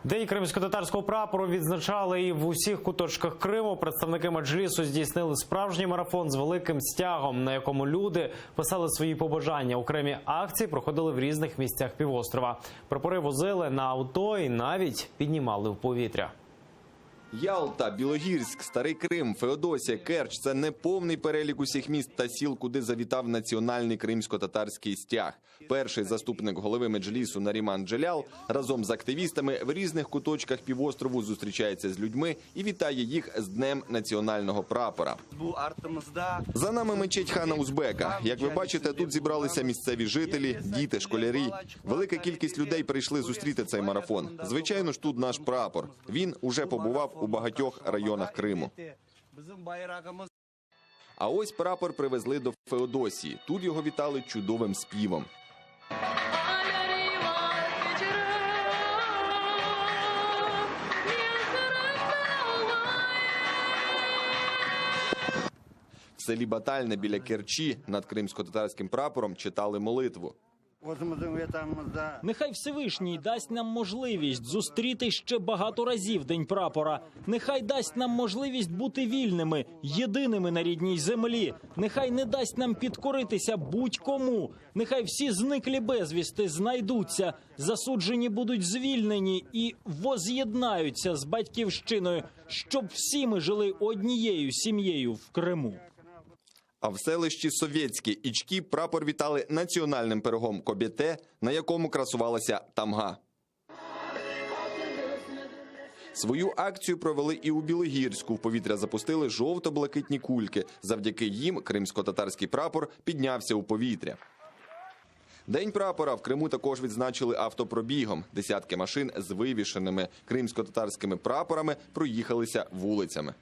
День кримсько-татарського прапору відзначали і в усіх куточках Криму. Представники меджлісу здійснили справжній марафон з великим стягом, на якому люди писали свої побажання. Окремі акції проходили в різних місцях півострова. Прапори возили на авто і навіть піднімали в повітря. Ялта, Білогірськ, Старий Крим, Феодосія, Керч – це не повний перелік усіх міст та сіл, куди завітав національний кримсько-татарський стяг. Перший заступник голови меджлісу Наріман Джелял разом з активістами в різних куточках півострову зустрічається з людьми і вітає їх з Днем національного прапора. За нами мечеть хана Узбека. Як ви бачите, тут зібралися місцеві жителі, діти, школярі. Велика кількість людей прийшли зустріти цей марафон. Звичайно ж, тут наш прапор. Він уже побував у багатьох районах Криму. А ось прапор привезли до Феодосії. Тут його вітали чудовим співом. В селі Батальне біля Керчі над кримсько-татарським прапором читали молитву. Нехай Всевишній дасть нам можливість зустріти ще багато разів День прапора. Нехай дасть нам можливість бути вільними, єдиними на рідній землі. Нехай не дасть нам підкоритися будь-кому. Нехай всі зниклі безвісти знайдуться, засуджені будуть звільнені і воз'єднаються з батьківщиною, щоб всі ми жили однією сім'єю в Криму. А в селищі Совєтське Ічкі прапор вітали національним пирогом кобєте, на якому красувалася тамга. Свою акцію провели і у Білогірську. В повітря запустили жовто-блакитні кульки. Завдяки їм кримсько-татарський прапор піднявся у повітря. День прапора в Криму також відзначили автопробігом. Десятки машин з вивішеними кримсько-татарськими прапорами проїхалися вулицями.